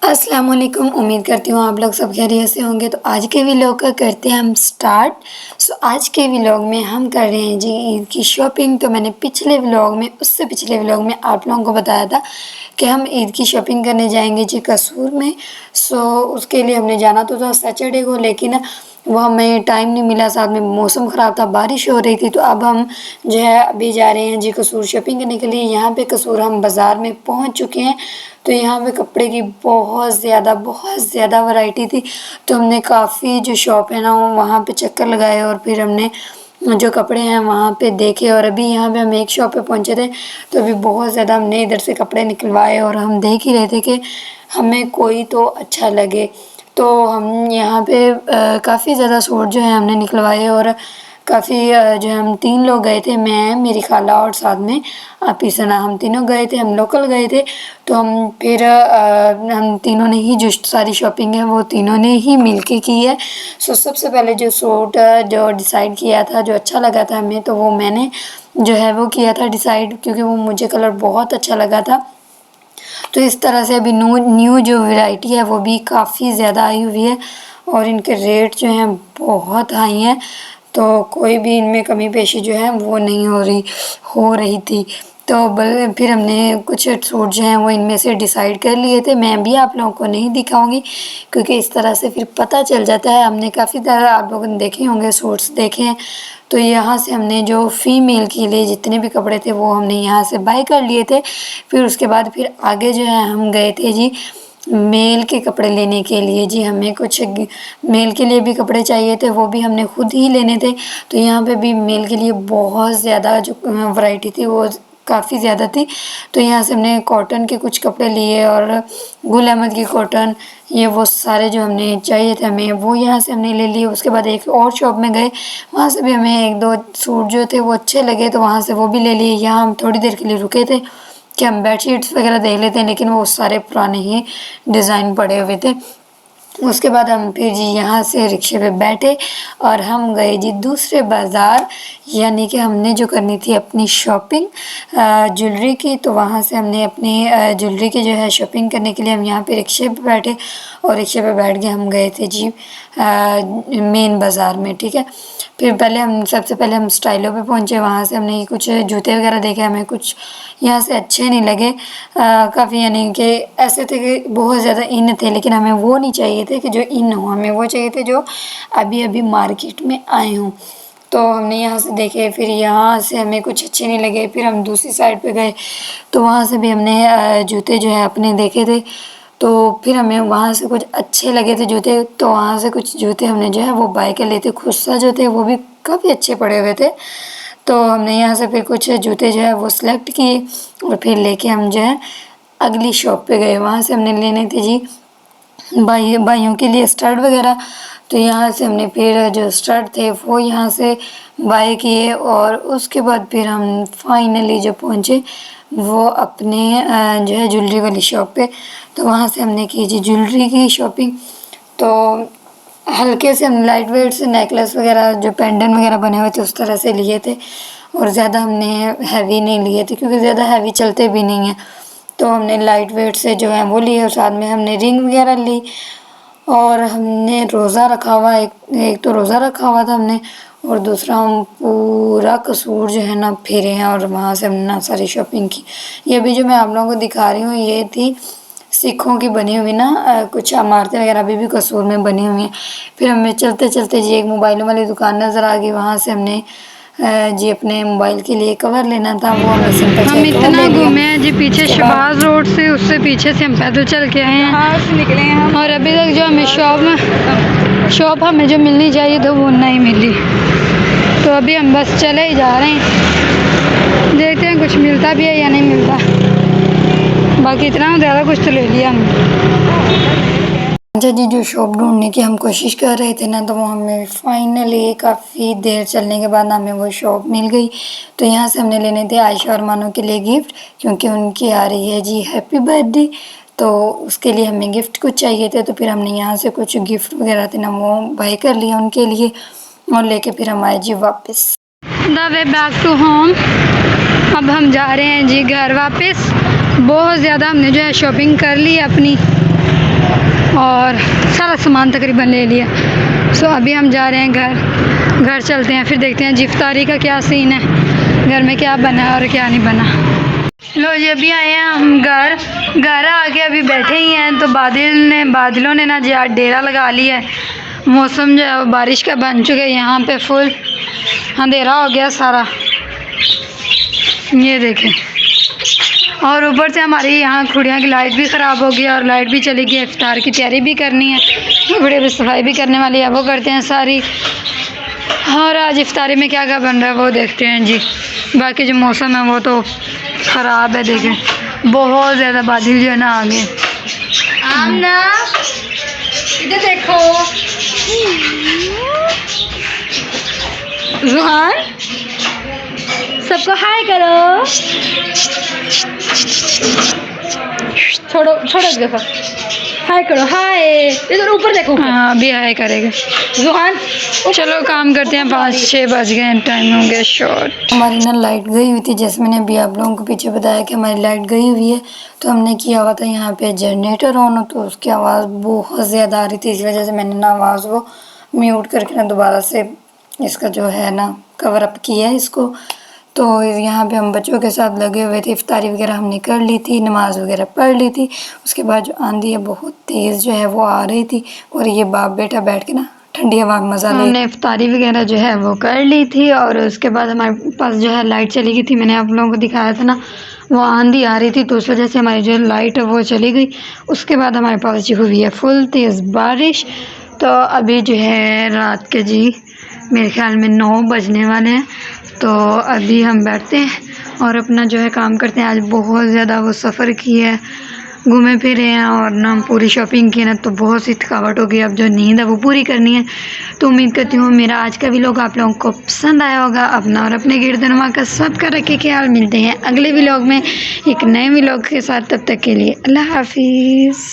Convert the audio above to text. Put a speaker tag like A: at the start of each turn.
A: अस्सलाम वालेकुम। उम्मीद करती हूँ आप लोग सब खैरियत से होंगे। तो आज के व्लॉग का करते हैं हम स्टार्ट। आज के व्लॉग में हम कर रहे हैं जी ईद की शॉपिंग। तो मैंने पिछले व्लॉग में उससे पिछले व्लॉग में आप लोगों को बताया था कि हम ईद की शॉपिंग करने जाएंगे जी कसूर में। उसके लिए हमने जाना तो था सैटरडे को, लेकिन वो हमें टाइम नहीं मिला, साथ में मौसम ख़राब था, बारिश हो रही थी। तो अब हम जो है अभी जा रहे हैं जी कसूर शॉपिंग करने के लिए। यहाँ पे कसूर हम बाज़ार में पहुँच चुके हैं। तो यहाँ पे कपड़े की बहुत ज़्यादा वैरायटी थी। तो हमने काफ़ी जो शॉप है ना वहाँ पे चक्कर लगाए और फिर हमने जो कपड़े हैं वहाँ पे देखे। और अभी यहाँ पे हम एक शॉप पे पहुँचे थे, तो अभी बहुत ज़्यादा हमने इधर से कपड़े निकलवाए और हम देख ही रहे थे कि हमें कोई तो अच्छा लगे। तो हम यहाँ पे काफ़ी ज़्यादा सूट जो है हमने निकलवाए और काफ़ी जो है हम 3 लोग गए थे, मैं, मेरी खाला और साथ में पीसना, हम तीनों गए थे, हम लोकल गए थे। तो हम फिर हम तीनों ने ही जो सारी शॉपिंग है वो तीनों ने ही मिल के की है। सबसे पहले जो सूट जो डिसाइड किया था, जो अच्छा लगा था हमें, तो वो मैंने जो है वो किया था डिसाइड, क्योंकि वो मुझे कलर बहुत अच्छा लगा था। तो इस तरह से अभी न्यू जो वैरायटी है वो भी काफ़ी ज़्यादा आई हुई है और इनके रेट जो हैं बहुत हाई हैं। तो कोई भी इनमें कमी पेशी जो है वो नहीं हो रही थी। तो फिर हमने कुछ सूट जो हैं वो इनमें से डिसाइड कर लिए थे। मैं भी आप लोगों को नहीं दिखाऊंगी क्योंकि इस तरह से फिर पता चल जाता है। हमने काफ़ी तरह आप लोगों ने देखे होंगे सूट्स देखे हैं। तो यहाँ से हमने जो फ़ीमेल के लिए जितने भी कपड़े थे वो हमने यहाँ से बाय कर लिए थे। फिर उसके बाद फिर आगे जो है हम गए थे जी मेल के कपड़े लेने के लिए। जी हमें कुछ मेल के लिए भी कपड़े चाहिए थे, वो भी हमने खुद ही लेने थे। तो यहाँ पे भी मेल के लिए बहुत ज़्यादा जो वैरायटी थी वो काफ़ी ज़्यादा थी। तो यहाँ से हमने कॉटन के कुछ कपड़े लिए और गुल अहमद की कॉटन, ये वो सारे जो हमने चाहिए थे हमें वो यहाँ से हमने ले लिए। उसके बाद एक और शॉप में गए, वहाँ से भी हमें एक दो सूट जो थे वो अच्छे लगे, तो वहाँ से वो भी ले लिए। यहाँ हम थोड़ी देर के लिए रुके थे कि हम बेडशीट्स वगैरह देख लेते हैं, लेकिन वो सारे पुराने ही डिज़ाइन पड़े हुए थे। उसके बाद हम फिर जी यहाँ से रिक्शे पे बैठे और हम गए जी दूसरे बाज़ार, यानी कि हमने जो करनी थी अपनी शॉपिंग ज्वेलरी की। तो वहाँ से हमने अपनी ज्वेलरी की जो है शॉपिंग करने के लिए हम यहाँ पे रिक्शे पे बैठे और रिक्शे पे बैठ के हम गए थे जी मेन बाज़ार में। ठीक है, फिर सबसे पहले हम स्टाइलो पे पहुँचे। वहाँ से हमने कुछ जूते वगैरह देखे, हमें कुछ यहाँ से अच्छे नहीं लगे काफ़ी, यानी कि ऐसे थे कि बहुत ज़्यादा इन थे, लेकिन हमें वो नहीं चाहिए थे कि जो इन हो, हमें वो चाहिए थे जो अभी अभी मार्केट में आए हों। तो हमने यहाँ से देखे, फिर यहाँ से हमें कुछ अच्छे नहीं लगे, फिर हम दूसरी साइड पे गए तो वहाँ से भी हमने जूते जो है अपने देखे थे। तो फिर हमें वहाँ से कुछ अच्छे लगे थे जूते, तो वहाँ से कुछ जूते हमने जो है वो बाय कर लिए थे। खुस्सा जो थे वो भी काफ़ी अच्छे पड़े हुए थे। तो हमने यहाँ से फिर कुछ जूते जो है वो सिलेक्ट किए और फिर लेके हम जो है अगली शॉप पे गए। वहाँ से हमने लेने थे जी भाइयों के लिए स्टड वगैरह। तो यहाँ से हमने फिर जो स्टड थे वो यहाँ से बाय किए और उसके बाद फिर हम फाइनली जो पहुँचे वो अपने जो है ज्वेलरी वाली शॉप पे। तो वहाँ से हमने की जी ज्वेलरी की शॉपिंग। तो हल्के से हम लाइट वेट से नेकलेस वगैरह जो पेंडेंट वगैरह बने हुए थे उस तरह से लिए थे और ज़्यादा हमने हैवी नहीं लिए थे क्योंकि ज़्यादा हैवी चलते भी नहीं हैं। तो हमने लाइट वेट से जो है वो लिए और साथ में हमने रिंग वगैरह ली और हमने रोज़ा रखा हुआ, एक तो रोज़ा रखा हुआ था हमने और दूसरा हम पूरा कसूर जो है ना फिरे हैं और वहाँ से हमने ना सारी शॉपिंग की। ये भी जो मैं आप लोगों को दिखा रही हूँ ये थी सिखों की बनी हुई ना कुछ इमारतें वगैरह अभी भी कसूर में बनी हुई हैं। फिर हमें चलते चलते जी एक मोबाइलों वाली दुकान नज़र आ गई, वहाँ से हमने जी अपने मोबाइल के लिए कवर लेना था, वो हमने सिंपल
B: हम इतना घूमे हैं जी पीछे शहबाज रोड से, उससे पीछे से हम पैदल चल के आए हैं,
C: हाँ से निकले हैं हम।
B: और अभी तक जो हमें शॉप हमें जो मिलनी चाहिए तो वो नहीं मिली। तो अभी हम बस चले ही जा रहे हैं, देखते हैं कुछ मिलता भी है या नहीं मिलता। बाकी इतना ज़्यादा कुछ तो ले लिया हमने।
A: अच्छा जी, जो शॉप ढूंढने की हम कोशिश कर रहे थे ना तो वो हमें फाइनली काफ़ी देर चलने के बाद हमें वो शॉप मिल गई। तो यहाँ से हमने लेने थे आयशा और मानो के लिए गिफ्ट, क्योंकि उनकी आ रही है जी हैप्पी बर्थडे। तो उसके लिए हमें गिफ्ट कुछ चाहिए थे, तो फिर हमने यहाँ से कुछ गिफ्ट वगैरह थे ना वो बाय कर लिया उनके लिए और लेके फिर हम आए जी वापस।
B: The way back to home. अब हम जा रहे हैं जी घर वापस। बहुत ज़्यादा हमने जो है शॉपिंग कर ली अपनी, और सारा सामान तकरीबन ले लिया। सो अभी हम जा रहे हैं घर चलते हैं, फिर देखते हैं जी इफ्तारी का क्या सीन है, घर में क्या बना और क्या नहीं बना। लो जी अभी आए हैं हम घर आके अभी बैठे ही हैं। तो बादलों ने ना जी आज डेरा लगा लिया है। मौसम जो है बारिश का बन चुका है, यहाँ पे फुल अंधेरा हो गया सारा, ये देखें। और ऊपर से हमारी यहाँ खुड़ियाँ की लाइट भी ख़राब हो गई और लाइट भी चली गई। इफ्तार की तैयारी भी करनी है, बड़े भी सफाई भी करने वाली है, वो करते हैं सारी। और आज इफ्तारी में क्या क्या बन रहा है वो देखते हैं जी। बाकी जो मौसम है वो तो ख़राब है, देखें बहुत ज़्यादा बादल जो है ना आगे। आमना इधर देखो, जुहान सबको हाय करो, छोड़ो देखो, हाय करो, हाय इधर ऊपर देखो। हाँ अभी हाय करेगा जुहान। चलो काम करते हैं, 5-6 बज गए, टाइम हो गया शॉर्ट।
A: हमारी ना लाइट गई हुई थी, जैसे मैंने अभी आप लोगों को पीछे बताया कि हमारी लाइट गई हुई है। तो हमने किया हुआ था यहाँ पे जनरेटर ऑन, तो उसकी आवाज़ बहुत ज़्यादा आ रही थी। इस वजह से मैंने ना आवाज़ को म्यूट करके ना दोबारा से इसका जो है ना कवर अप किया है इसको। तो यहाँ पे हम बच्चों के साथ लगे हुए थे, इफ्तारी वगैरह हमने कर ली थी, नमाज वगैरह पढ़ ली थी। उसके बाद जो आंधी है बहुत तेज़ जो है वो आ रही थी, और ये बाप बेटा बैठ के ना ठंडी हवा में मज़ा ले। हमने इफ्तारी वगैरह जो है वो कर ली थी, और उसके बाद हमारे पास जो है लाइट चली गई थी। मैंने आप लोगों को दिखाया था ना, वो आंधी आ रही थी, तो उस वजह से हमारी जो लाइट है वो चली गई। उसके बाद हमारे पास जो हुई है फुल तेज़ बारिश। तो अभी जो है रात के जी मेरे ख्याल में 9 बजने वाले हैं। तो अभी हम बैठते हैं और अपना जो है काम करते हैं। आज बहुत ज़्यादा वो सफ़र किया है, घूमे फिरे हैं और ना पूरी शॉपिंग की ना, तो बहुत सी थकावट हो गई। अब जो नींद है वो पूरी करनी है। तो उम्मीद करती हूँ मेरा आज का व्लॉग आप लोगों को पसंद आया होगा। अपना और अपने गिरदनुमा का सबका रखे ख्याल। मिलते हैं अगले व्लॉग में एक नए व्लॉग के साथ, तब तक के लिए अल्लाह हाफिज़।